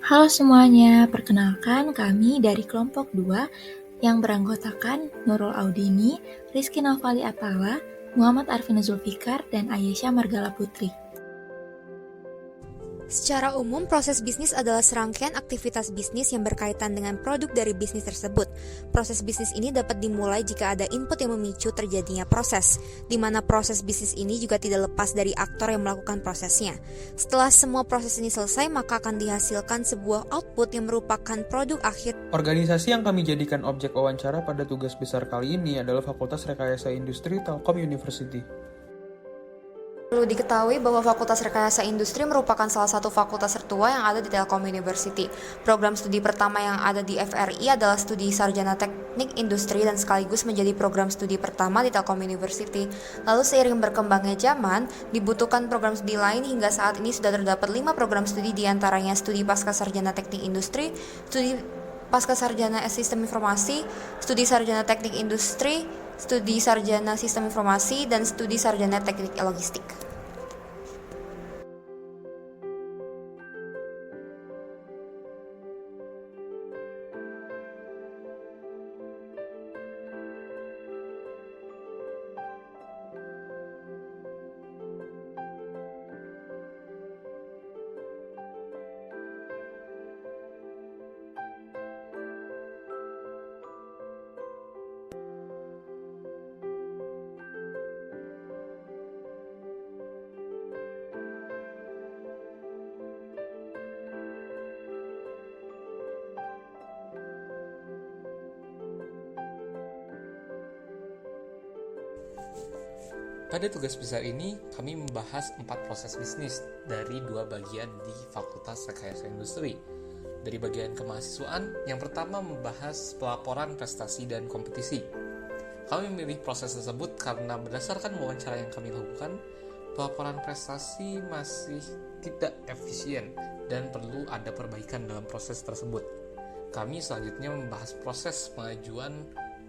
Halo semuanya, perkenalkan kami dari kelompok 2 yang beranggotakan Nurul Audini, Rizky Novali Atala, Muhammad Arfin Zulfikar, dan Ayesha Margala Putri. Secara umum, proses bisnis adalah serangkaian aktivitas bisnis yang berkaitan dengan produk dari bisnis tersebut. Proses bisnis ini dapat dimulai jika ada input yang memicu terjadinya proses, di mana proses bisnis ini juga tidak lepas dari aktor yang melakukan prosesnya. Setelah semua proses ini selesai, maka akan dihasilkan sebuah output yang merupakan produk akhir. Organisasi yang kami jadikan objek wawancara pada tugas besar kali ini adalah Fakultas Rekayasa Industri Telkom University. Perlu diketahui bahwa Fakultas Rekayasa Industri merupakan salah satu fakultas tertua yang ada di Telkom University. Program studi pertama yang ada di FRI adalah studi Sarjana Teknik Industri dan sekaligus menjadi program studi pertama di Telkom University. Lalu seiring berkembangnya zaman, dibutuhkan program studi lain hingga saat ini sudah terdapat 5 program studi diantaranya studi Pasca Sarjana Teknik Industri, studi Pasca Sarjana Sistem Informasi, studi Sarjana Teknik Industri, studi Sarjana Sistem Informasi, dan studi Sarjana Teknik Logistik. Pada tugas besar ini, kami membahas 4 proses bisnis dari 2 bagian di Fakultas Rekayasa Industri. Dari bagian kemahasiswaan, yang pertama membahas pelaporan prestasi dan kompetisi. Kami memilih proses tersebut karena berdasarkan wawancara yang kami lakukan, pelaporan prestasi masih tidak efisien dan perlu ada perbaikan dalam proses tersebut. Kami selanjutnya membahas proses pengajuan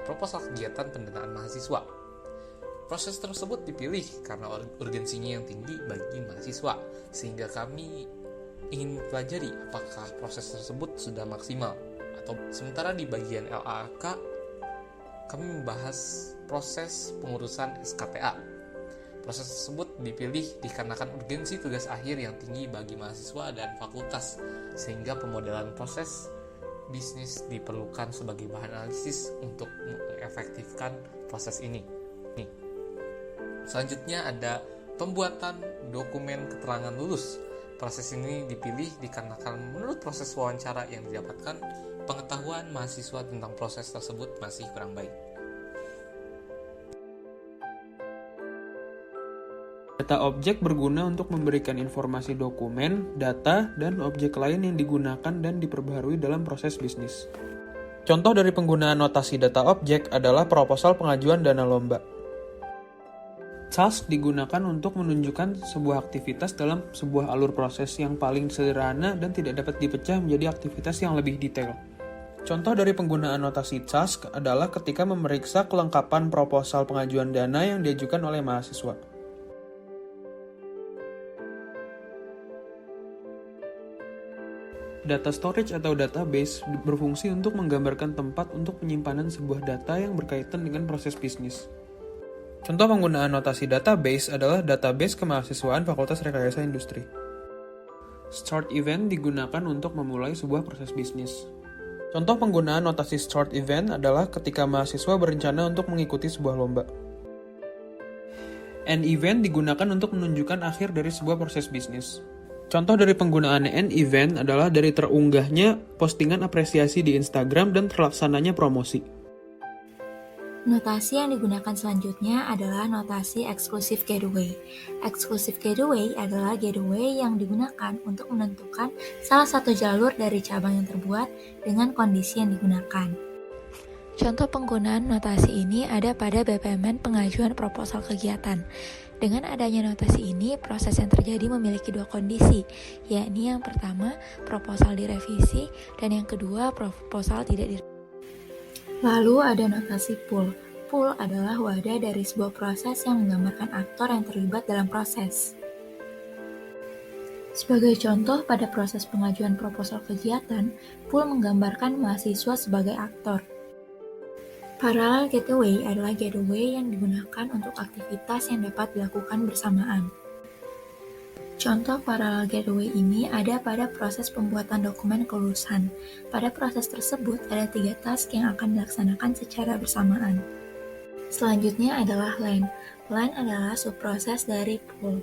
proposal kegiatan pendanaan mahasiswa. Proses tersebut dipilih karena urgensinya yang tinggi bagi mahasiswa, sehingga kami ingin mempelajari apakah proses tersebut sudah maksimal. Sementara di bagian LAK, kami membahas proses pengurusan SKTA. Proses tersebut dipilih dikarenakan urgensi tugas akhir yang tinggi bagi mahasiswa dan fakultas, sehingga pemodelan proses bisnis diperlukan sebagai bahan analisis untuk mengefektifkan proses ini. Selanjutnya ada pembuatan dokumen keterangan lulus. Proses ini dipilih dikarenakan menurut proses wawancara yang didapatkan, pengetahuan mahasiswa tentang proses tersebut masih kurang baik. Data objek berguna untuk memberikan informasi dokumen, data, dan objek lain yang digunakan dan diperbaharui dalam proses bisnis. Contoh dari penggunaan notasi data objek adalah proposal pengajuan dana lomba. Task digunakan untuk menunjukkan sebuah aktivitas dalam sebuah alur proses yang paling sederhana dan tidak dapat dipecah menjadi aktivitas yang lebih detail. Contoh dari penggunaan notasi task adalah ketika memeriksa kelengkapan proposal pengajuan dana yang diajukan oleh mahasiswa. Data storage atau database berfungsi untuk menggambarkan tempat untuk penyimpanan sebuah data yang berkaitan dengan proses bisnis. Contoh penggunaan notasi database adalah database kemahasiswaan Fakultas Rekayasa Industri. Start event digunakan untuk memulai sebuah proses bisnis. Contoh penggunaan notasi start event adalah ketika mahasiswa berencana untuk mengikuti sebuah lomba. End event digunakan untuk menunjukkan akhir dari sebuah proses bisnis. Contoh dari penggunaan end event adalah dari terunggahnya postingan apresiasi di Instagram dan terlaksananya promosi. Notasi yang digunakan selanjutnya adalah notasi exclusive gateway. Exclusive gateway adalah gateway yang digunakan untuk menentukan salah satu jalur dari cabang yang terbuat dengan kondisi yang digunakan. Contoh penggunaan notasi ini ada pada BPMN pengajuan proposal kegiatan. Dengan adanya notasi ini, proses yang terjadi memiliki 2 kondisi, yakni yang pertama, proposal direvisi, dan yang kedua, proposal tidak direvisi. Lalu ada notasi pool. Pool adalah wadah dari sebuah proses yang menggambarkan aktor yang terlibat dalam proses. Sebagai contoh, pada proses pengajuan proposal kegiatan, pool menggambarkan mahasiswa sebagai aktor. Parallel gateway adalah gateway yang digunakan untuk aktivitas yang dapat dilakukan bersamaan. Contoh parallel gateway ini ada pada proses pembuatan dokumen kelulusan. Pada proses tersebut ada 3 task yang akan dilaksanakan secara bersamaan. Selanjutnya adalah LAN. LAN adalah subproses dari pool.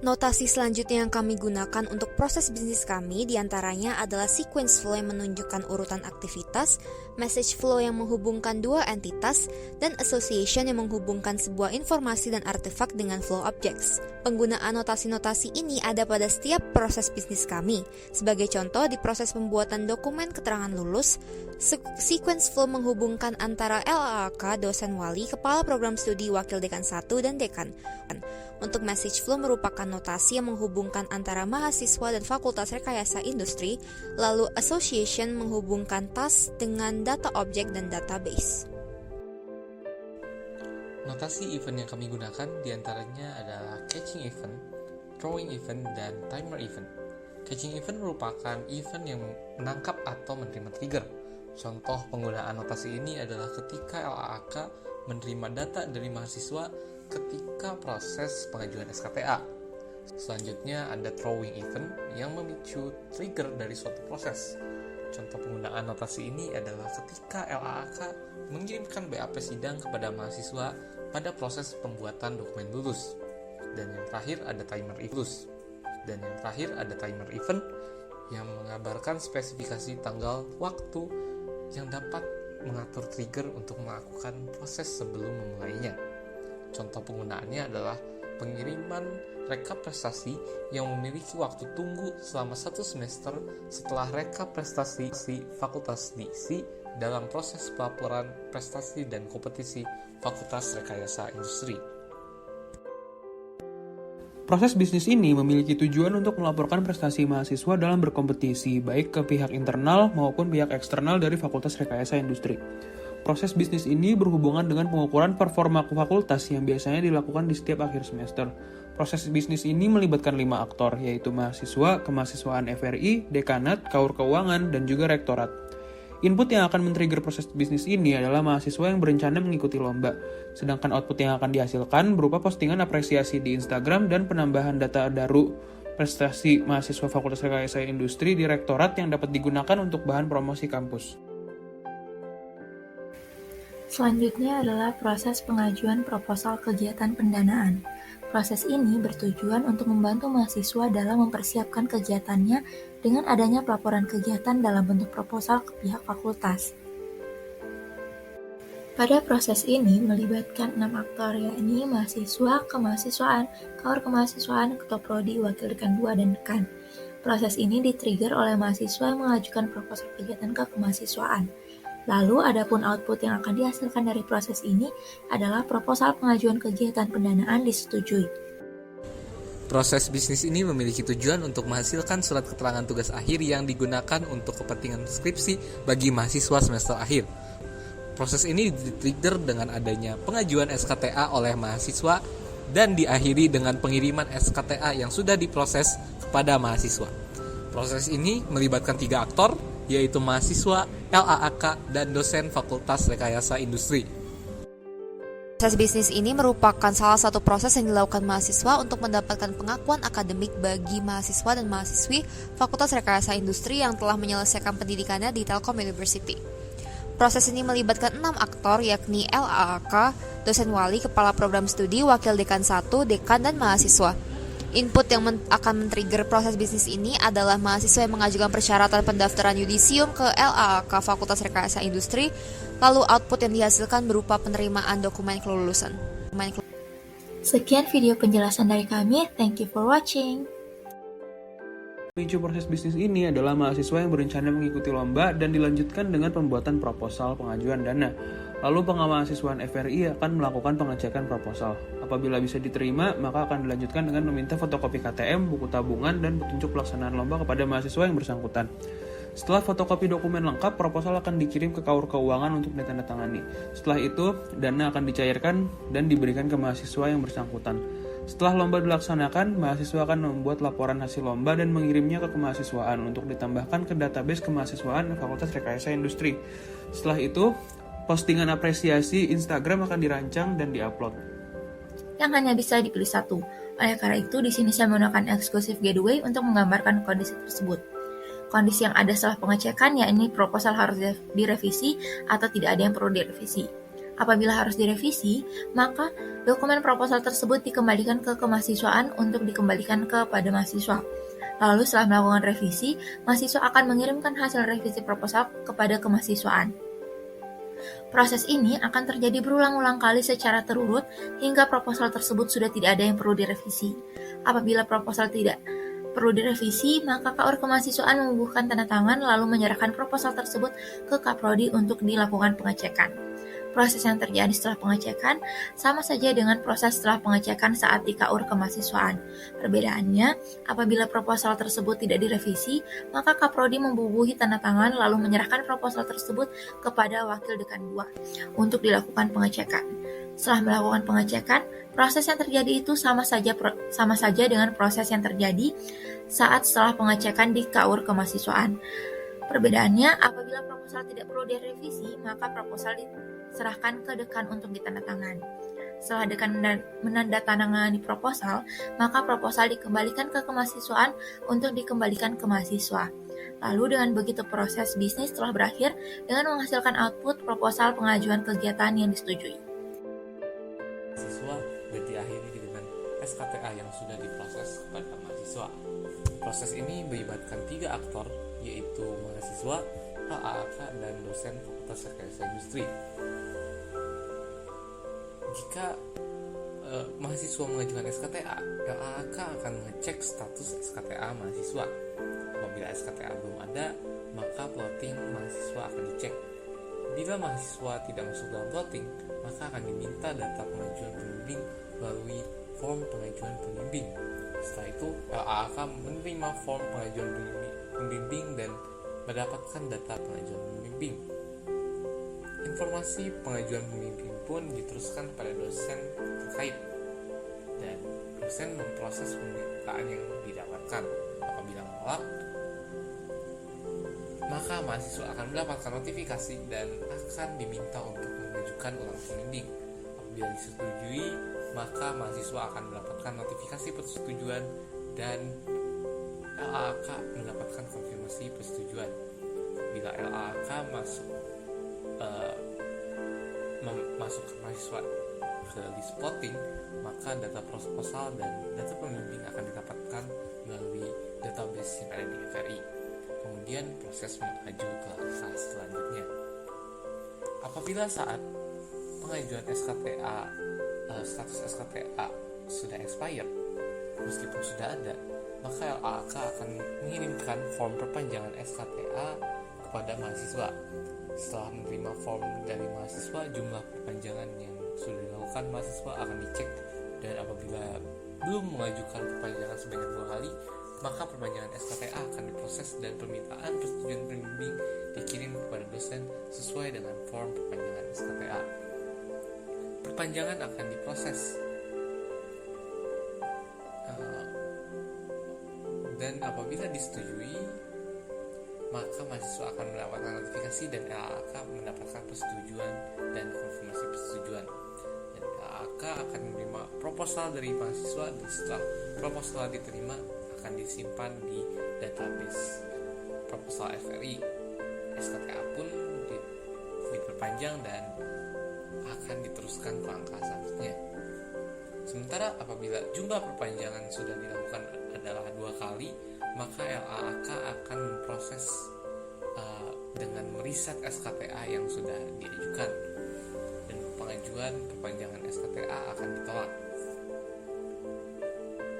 Notasi selanjutnya yang kami gunakan untuk proses bisnis kami diantaranya adalah sequence flow yang menunjukkan urutan aktivitas, message flow yang menghubungkan dua entitas, dan association yang menghubungkan sebuah informasi dan artefak dengan flow objects. Penggunaan notasi-notasi ini ada pada setiap proses bisnis kami. Sebagai contoh, di proses pembuatan dokumen keterangan lulus, sequence flow menghubungkan antara LAAK, dosen wali, kepala program studi, wakil dekan 1, dan dekan. Untuk message flow merupakan notasi yang menghubungkan antara mahasiswa dan Fakultas Rekayasa Industri, lalu association menghubungkan task dengan data objek dan database. Notasi event yang kami gunakan diantaranya adalah catching event, throwing event, dan timer event. Catching event merupakan event yang menangkap atau menerima trigger. Contoh penggunaan notasi ini adalah ketika LAAK menerima data dari mahasiswa ketika proses pengajuan SKTA. Selanjutnya ada throwing event yang memicu trigger dari suatu proses. Contoh penggunaan notasi ini adalah ketika LAAK mengirimkan BAP sidang kepada mahasiswa pada proses pembuatan dokumen lulus. Dan yang terakhir ada timer event yang mengabarkan spesifikasi tanggal waktu yang dapat mengatur trigger untuk melakukan proses sebelum memulainya. Contoh penggunaannya adalah pengiriman rekap prestasi yang memiliki waktu tunggu selama 1 semester setelah rekap prestasi Fakultas DC dalam proses pelaporan prestasi dan kompetisi Fakultas Rekayasa Industri. Proses bisnis ini memiliki tujuan untuk melaporkan prestasi mahasiswa dalam berkompetisi, baik ke pihak internal maupun pihak eksternal dari Fakultas Rekayasa Industri. Proses bisnis ini berhubungan dengan pengukuran performa fakultas yang biasanya dilakukan di setiap akhir semester. Proses bisnis ini melibatkan 5 aktor, yaitu mahasiswa, kemahasiswaan FRI, dekanat, kaur keuangan, dan juga rektorat. Input yang akan men-trigger proses bisnis ini adalah mahasiswa yang berencana mengikuti lomba, sedangkan output yang akan dihasilkan berupa postingan apresiasi di Instagram dan penambahan data daru prestasi mahasiswa Fakultas Rekayasa Industri di rektorat yang dapat digunakan untuk bahan promosi kampus. Selanjutnya adalah proses pengajuan proposal kegiatan pendanaan. Proses ini bertujuan untuk membantu mahasiswa dalam mempersiapkan kegiatannya dengan adanya pelaporan kegiatan dalam bentuk proposal ke pihak fakultas. Pada proses ini melibatkan 6 aktor, yakni mahasiswa, kemahasiswaan, kaur kemahasiswaan, ketua prodi, wakil dekan 2, dan dekan. Proses ini di-trigger oleh mahasiswa yang mengajukan proposal kegiatan ke kemahasiswaan. Lalu, adapun output yang akan dihasilkan dari proses ini adalah proposal pengajuan kegiatan pendanaan disetujui. Proses bisnis ini memiliki tujuan untuk menghasilkan surat keterangan tugas akhir yang digunakan untuk kepentingan skripsi bagi mahasiswa semester akhir. Proses ini di-trigger dengan adanya pengajuan SKTA oleh mahasiswa dan diakhiri dengan pengiriman SKTA yang sudah diproses kepada mahasiswa. Proses ini melibatkan 3 aktor, yaitu mahasiswa, LAAK, dan dosen Fakultas Rekayasa Industri. Proses bisnis ini merupakan salah satu proses yang dilakukan mahasiswa untuk mendapatkan pengakuan akademik bagi mahasiswa dan mahasiswi Fakultas Rekayasa Industri yang telah menyelesaikan pendidikannya di Telkom University. Proses ini melibatkan 6 aktor, yakni LAAK, dosen wali, kepala program studi, wakil dekan 1, dekan, dan mahasiswa. Input yang akan men-trigger proses bisnis ini adalah mahasiswa yang mengajukan persyaratan pendaftaran yudisium ke LAAK Fakultas Rekayasa Industri, lalu output yang dihasilkan berupa penerimaan dokumen kelulusan. Sekian video penjelasan dari kami, thank you for watching. Pemicu proses bisnis ini adalah mahasiswa yang berencana mengikuti lomba dan dilanjutkan dengan pembuatan proposal pengajuan dana. Lalu pengamahasiswaan FRI akan melakukan pengecekan proposal. Apabila bisa diterima, maka akan dilanjutkan dengan meminta fotokopi KTM, buku tabungan, dan petunjuk pelaksanaan lomba kepada mahasiswa yang bersangkutan. Setelah fotokopi dokumen lengkap, proposal akan dikirim ke kaur keuangan untuk ditandatangani. Setelah itu, dana akan dicairkan dan diberikan ke mahasiswa yang bersangkutan. Setelah lomba dilaksanakan, mahasiswa akan membuat laporan hasil lomba dan mengirimnya ke kemahasiswaan untuk ditambahkan ke database kemahasiswaan Fakultas Rekayasa Industri. Setelah itu, postingan apresiasi Instagram akan dirancang dan diupload. Yang hanya bisa dipilih satu. Oleh karena itu, di sini saya menggunakan exclusive gateway untuk menggambarkan kondisi tersebut. Kondisi yang ada setelah pengecekan, yakni proposal harus direvisi atau tidak ada yang perlu direvisi. Apabila harus direvisi, maka dokumen proposal tersebut dikembalikan ke kemahasiswaan untuk dikembalikan kepada mahasiswa. Lalu setelah melakukan revisi, mahasiswa akan mengirimkan hasil revisi proposal kepada kemahasiswaan. Proses ini akan terjadi berulang-ulang kali secara terurut hingga proposal tersebut sudah tidak ada yang perlu direvisi. Apabila proposal tidak perlu direvisi, maka KUR kemahasiswaan membubuhkan tanda tangan lalu menyerahkan proposal tersebut ke Kaprodi untuk dilakukan pengecekan. Proses yang terjadi setelah pengecekan sama saja dengan proses setelah pengecekan saat di KUR kemahasiswaan. Perbedaannya, apabila proposal tersebut tidak direvisi, maka Kaprodi membubuhi tanda tangan lalu menyerahkan proposal tersebut kepada Wakil Dekan 2 untuk dilakukan pengecekan. Setelah melakukan pengecekan, proses yang terjadi itu sama saja dengan proses yang terjadi saat setelah pengecekan di KUR kemahasiswaan. Perbedaannya, apabila proposal tidak perlu direvisi, maka proposal diserahkan ke dekan untuk ditandatangani. Setelah dekan menandatangani proposal, maka proposal dikembalikan ke kemahasiswaan untuk dikembalikan ke mahasiswa. Lalu dengan begitu proses bisnis telah berakhir dengan menghasilkan output proposal pengajuan kegiatan yang disetujui. Mahasiswa dan diakhiri dengan SKTA yang sudah diproses kepada mahasiswa. Proses ini melibatkan 3 aktor, yaitu mahasiswa, HAAK, dan dosen Fakultas Rekayasa Industri. Jika mahasiswa mengajukan SKTA, LAAK akan mengecek status SKTA mahasiswa. Apabila SKTA belum ada, maka plotting mahasiswa akan dicek. Bila mahasiswa tidak masuk dalam plotting, maka akan diminta data pengajuan pembimbing melalui form pengajuan pembimbing. Setelah itu, LAAK menerima form pengajuan pembimbing dan mendapatkan data pengajuan pembimbing. Informasi pengajuan pembimbing pun diteruskan pada dosen terkait dan dosen memproses permintaan yang didapatkan. Apabila menolak, maka mahasiswa akan mendapatkan notifikasi dan akan diminta untuk mengajukan ulang pembimbing. Apabila disetujui, maka mahasiswa akan mendapatkan notifikasi persetujuan dan LAAK mendapatkan konfirmasi persetujuan. Bila LAAK masuk ke mahasiswa ke list plotting, maka data proposal dan data pembimbing akan didapatkan melalui database yang ada di FRI. Kemudian proses maju ke fase selanjutnya. Apabila saat pengajuan SKTA status SKTA sudah expired, meskipun sudah ada, maka LAAK akan mengirimkan form perpanjangan SKTA kepada mahasiswa. Setelah menerima form dari mahasiswa, jumlah perpanjangan yang sudah dilakukan mahasiswa akan dicek, dan apabila belum mengajukan perpanjangan sebanyak 2 kali, maka perpanjangan SKTA akan diproses dan permintaan persetujuan pembimbing dikirim kepada dosen sesuai dengan form perpanjangan SKTA. Perpanjangan akan diproses dan apabila disetujui, maka mahasiswa akan mendapatkan notifikasi dan LAAK mendapatkan persetujuan dan konfirmasi persetujuan. Dan LAAK akan menerima proposal dari mahasiswa, dan setelah proposal diterima akan disimpan di database proposal FRI. SKTA pun diperpanjang dan akan diteruskan ke langkah selanjutnya. Sementara apabila jumlah perpanjangan sudah dilakukan adalah 2 kali, maka LAAK akan memproses dengan meriset SKTA yang sudah diajukan, dan pengajuan perpanjangan SKTA akan ditolak.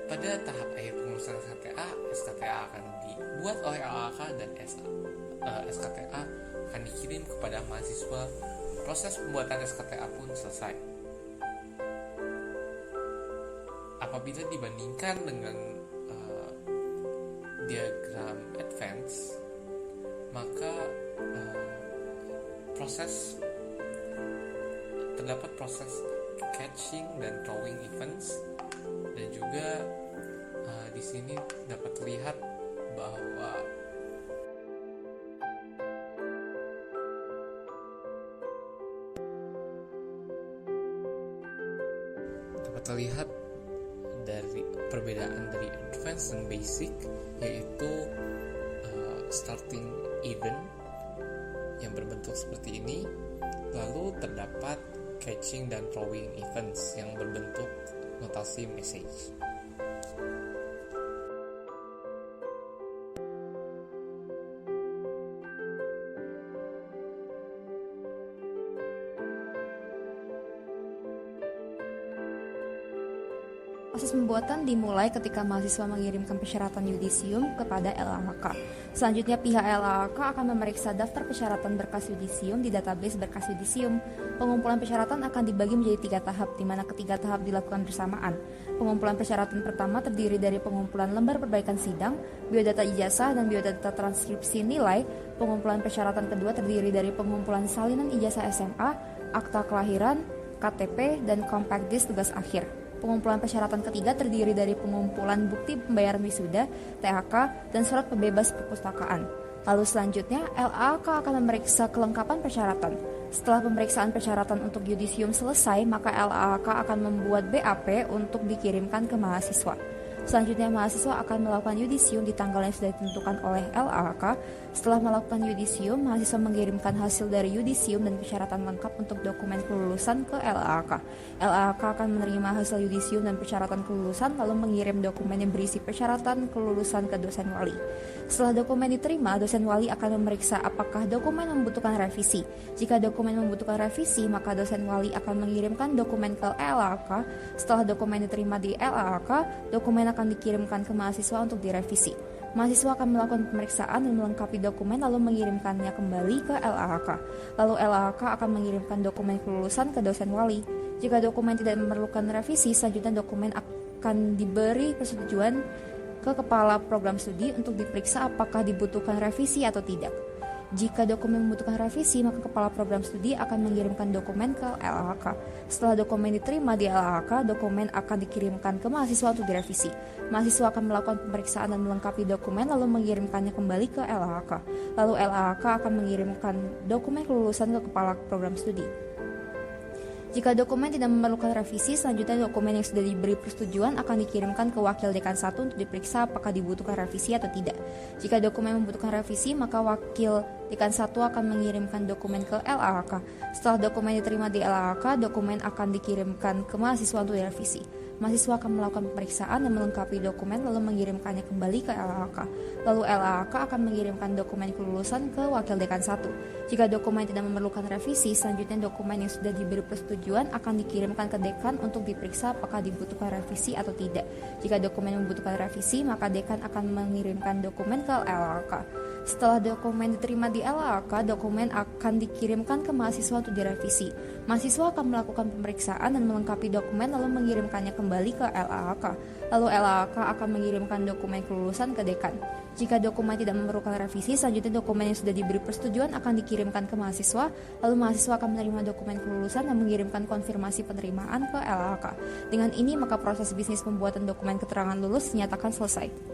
Pada tahap akhir pengurusan SKTA akan dibuat oleh LAAK dan SKTA akan dikirim kepada mahasiswa. Proses pembuatan SKTA pun selesai. Apabila dibandingkan dengan diagram advance, maka terdapat proses catching dan throwing events. Dan juga di sini dapat terlihat bahwa dari perbedaan dari advance dan basic, yaitu starting event yang berbentuk seperti ini, lalu terdapat catching dan throwing events yang berbentuk notasi message. Proses pembuatan dimulai ketika mahasiswa mengirimkan persyaratan yudisium kepada LAHK. Selanjutnya pihak LAHK akan memeriksa daftar persyaratan berkas yudisium di database berkas yudisium. Pengumpulan persyaratan akan dibagi menjadi 3 tahap, di mana ketiga tahap dilakukan bersamaan. Pengumpulan persyaratan pertama terdiri dari pengumpulan lembar perbaikan sidang, biodata ijazah, dan biodata transkripsi nilai. Pengumpulan persyaratan kedua terdiri dari pengumpulan salinan ijazah SMA, akta kelahiran, KTP, dan compact disc tugas akhir. Pengumpulan persyaratan ketiga terdiri dari pengumpulan bukti pembayaran wisuda, THK, dan surat pembebas perpustakaan. Lalu selanjutnya, LAHK akan memeriksa kelengkapan persyaratan. Setelah pemeriksaan persyaratan untuk yudisium selesai, maka LAHK akan membuat BAP untuk dikirimkan ke mahasiswa. Selanjutnya, mahasiswa akan melakukan yudisium di tanggal yang sudah ditentukan oleh LAHK. Setelah melakukan yudisium, mahasiswa mengirimkan hasil dari yudisium dan persyaratan lengkap untuk dokumen kelulusan ke LAHK. LAHK akan menerima hasil yudisium dan persyaratan kelulusan, lalu mengirim dokumen yang berisi persyaratan kelulusan ke dosen wali. Setelah dokumen diterima, dosen wali akan memeriksa apakah dokumen membutuhkan revisi. Jika dokumen membutuhkan revisi, maka dosen wali akan mengirimkan dokumen ke LAHK. Setelah dokumen diterima di LAHK, dokumen akan dikirimkan ke mahasiswa untuk direvisi. Mahasiswa akan melakukan pemeriksaan dan melengkapi dokumen lalu mengirimkannya kembali ke LAHK. Lalu LAHK akan mengirimkan dokumen kelulusan ke dosen wali. Jika dokumen tidak memerlukan revisi, selanjutnya dokumen akan diberi persetujuan ke kepala program studi untuk diperiksa apakah dibutuhkan revisi atau tidak. Jika dokumen membutuhkan revisi, maka kepala program studi akan mengirimkan dokumen ke LAHK. Setelah dokumen diterima di LAHK, dokumen akan dikirimkan ke mahasiswa untuk direvisi. Mahasiswa akan melakukan pemeriksaan dan melengkapi dokumen lalu mengirimkannya kembali ke LAHK. Lalu LAHK akan mengirimkan dokumen kelulusan ke kepala program studi. Jika dokumen tidak memerlukan revisi, selanjutnya dokumen yang sudah diberi persetujuan akan dikirimkan ke wakil dekan 1 untuk diperiksa apakah dibutuhkan revisi atau tidak. Jika dokumen membutuhkan revisi, maka wakil dekan 1 akan mengirimkan dokumen ke LAHK. Setelah dokumen diterima di LAHK, dokumen akan dikirimkan ke mahasiswa untuk direvisi. Mahasiswa akan melakukan pemeriksaan dan melengkapi dokumen lalu mengirimkannya kembali ke LAHK. Lalu LAHK akan mengirimkan dokumen kelulusan ke wakil dekan 1. Jika dokumen tidak memerlukan revisi, selanjutnya dokumen yang sudah diberi persetujuan akan dikirimkan ke dekan untuk diperiksa apakah dibutuhkan revisi atau tidak. Jika dokumen membutuhkan revisi, maka dekan akan mengirimkan dokumen ke LAHK. Setelah dokumen diterima di LAHK, dokumen akan dikirimkan ke mahasiswa untuk direvisi. Mahasiswa akan melakukan pemeriksaan dan melengkapi dokumen lalu mengirimkannya kembali ke LAHK. Lalu LAHK akan mengirimkan dokumen kelulusan ke dekan. Jika dokumen tidak memerlukan revisi, selanjutnya dokumen yang sudah diberi persetujuan akan dikirimkan ke mahasiswa. Lalu mahasiswa akan menerima dokumen kelulusan dan mengirimkan konfirmasi penerimaan ke LAHK. Dengan ini, maka proses bisnis pembuatan dokumen keterangan lulus dinyatakan selesai.